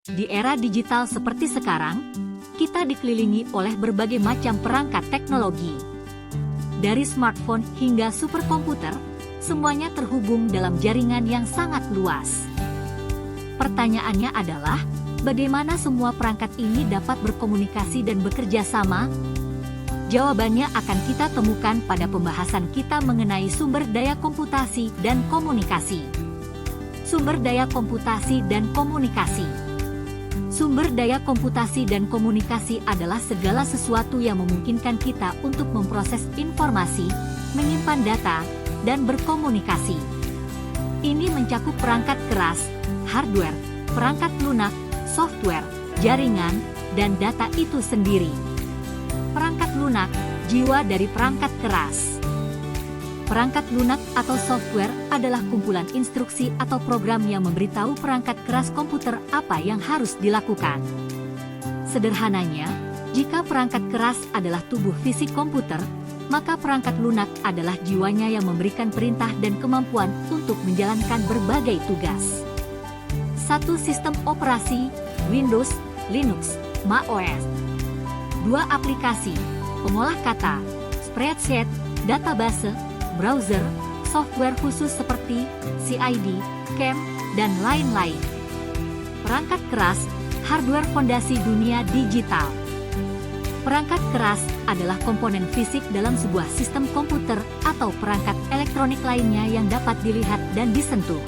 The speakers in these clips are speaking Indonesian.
Di era digital seperti sekarang, kita dikelilingi oleh berbagai macam perangkat teknologi. Dari smartphone hingga superkomputer, semuanya terhubung dalam jaringan yang sangat luas. Pertanyaannya adalah, bagaimana semua perangkat ini dapat berkomunikasi dan bekerja sama? Jawabannya akan kita temukan pada pembahasan kita mengenai sumber daya komputasi dan komunikasi. Sumber daya komputasi dan komunikasi. Sumber daya komputasi dan komunikasi adalah segala sesuatu yang memungkinkan kita untuk memproses informasi, menyimpan data, dan berkomunikasi. Ini mencakup perangkat keras, hardware, perangkat lunak, software, jaringan, dan data itu sendiri. Perangkat lunak, jiwa dari perangkat keras. Perangkat lunak atau software adalah kumpulan instruksi atau program yang memberitahu perangkat keras komputer apa yang harus dilakukan. Sederhananya, jika perangkat keras adalah tubuh fisik komputer, maka perangkat lunak adalah jiwanya yang memberikan perintah dan kemampuan untuk menjalankan berbagai tugas. Satu sistem operasi, Windows, Linux, macOS. 2 aplikasi, pengolah kata, spreadsheet, database, browser, software khusus seperti CID, CAM, dan lain-lain. Perangkat keras, hardware fondasi dunia digital. Perangkat keras adalah komponen fisik dalam sebuah sistem komputer atau perangkat elektronik lainnya yang dapat dilihat dan disentuh.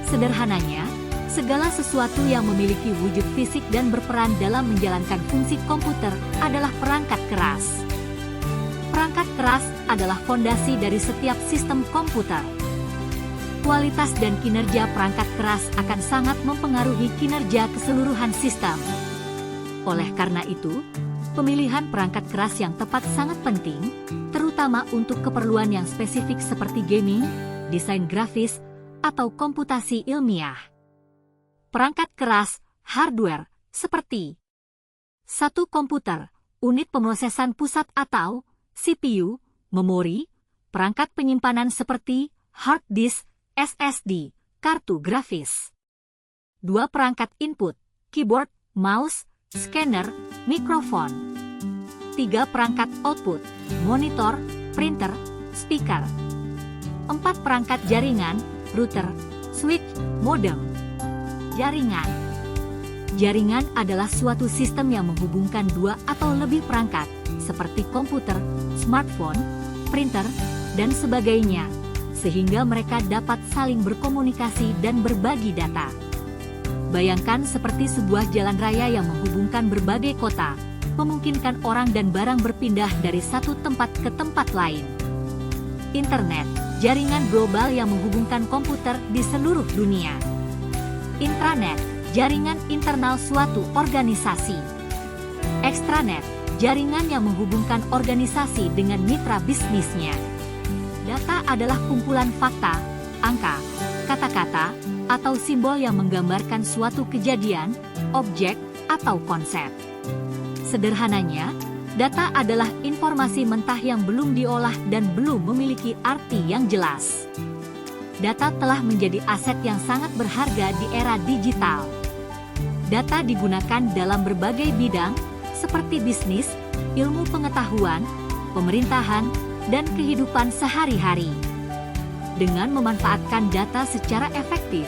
Sederhananya, segala sesuatu yang memiliki wujud fisik dan berperan dalam menjalankan fungsi komputer adalah perangkat keras. Perangkat keras adalah fondasi dari setiap sistem komputer. Kualitas dan kinerja perangkat keras akan sangat mempengaruhi kinerja keseluruhan sistem. Oleh karena itu, pemilihan perangkat keras yang tepat sangat penting, terutama untuk keperluan yang spesifik seperti gaming, desain grafis, atau komputasi ilmiah. Perangkat keras, hardware, seperti 1 komputer, unit pemrosesan pusat atau CPU, memori, perangkat penyimpanan seperti hard disk, SSD, kartu grafis. 2 perangkat input, keyboard, mouse, scanner, mikrofon. 3 perangkat output, monitor, printer, speaker. 4 perangkat jaringan, router, switch, modem. Jaringan. Jaringan adalah suatu sistem yang menghubungkan 2 atau lebih perangkat, seperti komputer, smartphone, printer, dan sebagainya, sehingga mereka dapat saling berkomunikasi dan berbagi data. Bayangkan seperti sebuah jalan raya yang menghubungkan berbagai kota, memungkinkan orang dan barang berpindah dari satu tempat ke tempat lain. Internet, jaringan global yang menghubungkan komputer di seluruh dunia. Intranet, jaringan internal suatu organisasi. Extranet, jaringan yang menghubungkan organisasi dengan mitra bisnisnya. Data adalah kumpulan fakta, angka, kata-kata, atau simbol yang menggambarkan suatu kejadian, objek, atau konsep. Sederhananya, data adalah informasi mentah yang belum diolah dan belum memiliki arti yang jelas. Data telah menjadi aset yang sangat berharga di era digital. Data digunakan dalam berbagai bidang, seperti bisnis, ilmu pengetahuan, pemerintahan, dan kehidupan sehari-hari. Dengan memanfaatkan data secara efektif,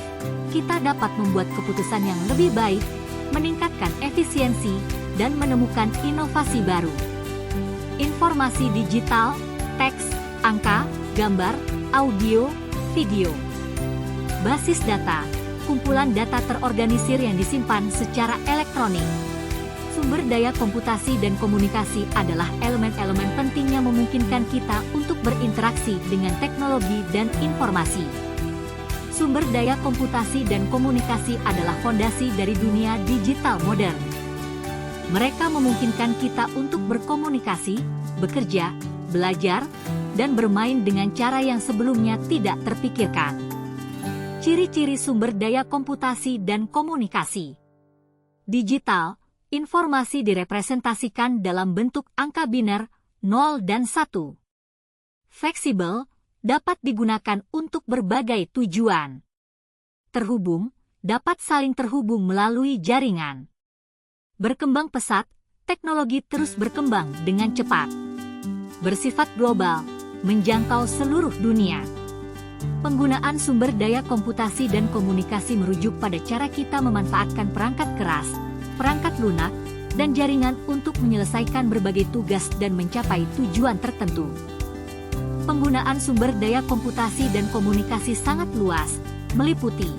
kita dapat membuat keputusan yang lebih baik, meningkatkan efisiensi, dan menemukan inovasi baru. Informasi digital, teks, angka, gambar, audio, video. Basis data, kumpulan data terorganisir yang disimpan secara elektronik. Sumber daya komputasi dan komunikasi adalah elemen-elemen penting yang memungkinkan kita untuk berinteraksi dengan teknologi dan informasi. Sumber daya komputasi dan komunikasi adalah fondasi dari dunia digital modern. Mereka memungkinkan kita untuk berkomunikasi, bekerja, belajar, dan bermain dengan cara yang sebelumnya tidak terpikirkan. Ciri-ciri sumber daya komputasi dan komunikasi. Digital, informasi direpresentasikan dalam bentuk angka biner, 0 dan 1. Fleksibel, dapat digunakan untuk berbagai tujuan. Terhubung, dapat saling terhubung melalui jaringan. Berkembang pesat, teknologi terus berkembang dengan cepat. Bersifat global, menjangkau seluruh dunia. Penggunaan sumber daya komputasi dan komunikasi merujuk pada cara kita memanfaatkan perangkat keras, perangkat lunak, dan jaringan untuk menyelesaikan berbagai tugas dan mencapai tujuan tertentu. Penggunaan sumber daya komputasi dan komunikasi sangat luas, meliputi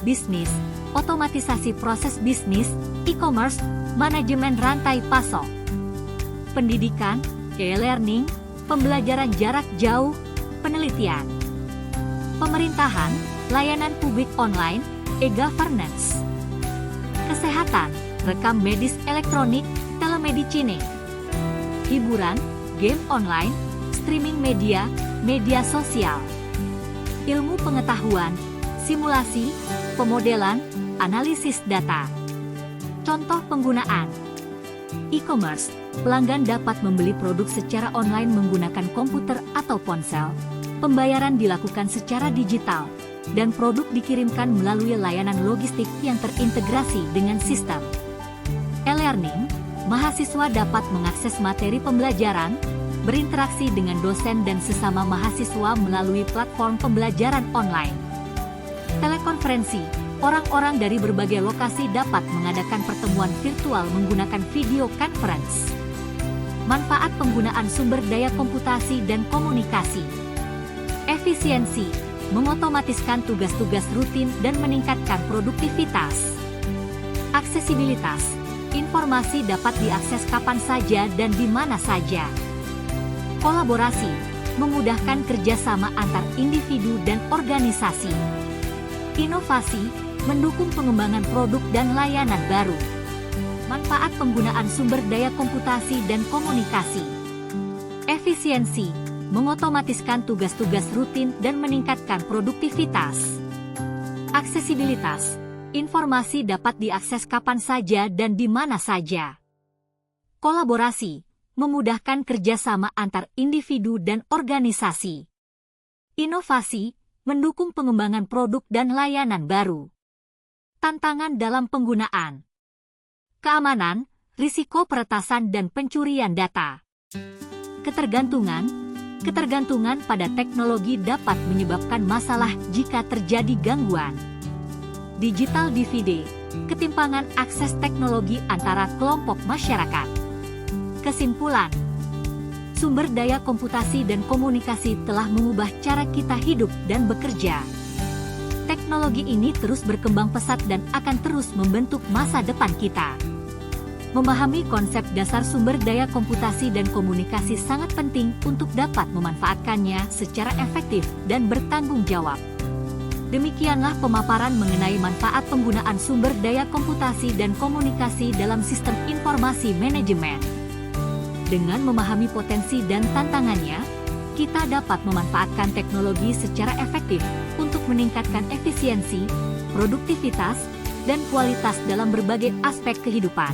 bisnis, otomatisasi proses bisnis, e-commerce, manajemen rantai pasok, pendidikan, e-learning, pembelajaran jarak jauh, penelitian, pemerintahan, layanan publik online, e-governance, kesehatan, rekam medis elektronik, telemedicine, hiburan, game online, streaming media, media sosial, ilmu pengetahuan, simulasi, pemodelan, analisis data. Contoh penggunaan: e-commerce, pelanggan dapat membeli produk secara online menggunakan komputer atau ponsel, pembayaran dilakukan secara digital, dan produk dikirimkan melalui layanan logistik yang terintegrasi dengan sistem. E-learning, mahasiswa dapat mengakses materi pembelajaran, berinteraksi dengan dosen dan sesama mahasiswa melalui platform pembelajaran online. Telekonferensi, orang-orang dari berbagai lokasi dapat mengadakan pertemuan virtual menggunakan video conference. Manfaat penggunaan sumber daya komputasi dan komunikasi. Efisiensi, mengotomatiskan tugas-tugas rutin dan meningkatkan produktivitas. Aksesibilitas, informasi dapat diakses kapan saja dan di mana saja. Kolaborasi, memudahkan kerjasama antar individu dan organisasi. Inovasi, mendukung pengembangan produk dan layanan baru. Manfaat penggunaan sumber daya komputasi dan komunikasi. Efisiensi, mengotomatiskan tugas-tugas rutin dan meningkatkan produktivitas. Aksesibilitas, informasi dapat diakses kapan saja dan di mana saja. Kolaborasi, memudahkan kerjasama antar individu dan organisasi. Inovasi, mendukung pengembangan produk dan layanan baru. Tantangan dalam penggunaan. Keamanan, risiko peretasan dan pencurian data. Ketergantungan pada teknologi dapat menyebabkan masalah jika terjadi gangguan. Digital divide, ketimpangan akses teknologi antara kelompok masyarakat. Kesimpulan, sumber daya komputasi dan komunikasi telah mengubah cara kita hidup dan bekerja. Teknologi ini terus berkembang pesat dan akan terus membentuk masa depan kita. Memahami konsep dasar sumber daya komputasi dan komunikasi sangat penting untuk dapat memanfaatkannya secara efektif dan bertanggung jawab. Demikianlah pemaparan mengenai manfaat penggunaan sumber daya komputasi dan komunikasi dalam sistem informasi manajemen. Dengan memahami potensi dan tantangannya, kita dapat memanfaatkan teknologi secara efektif untuk meningkatkan efisiensi, produktivitas, dan kualitas dalam berbagai aspek kehidupan.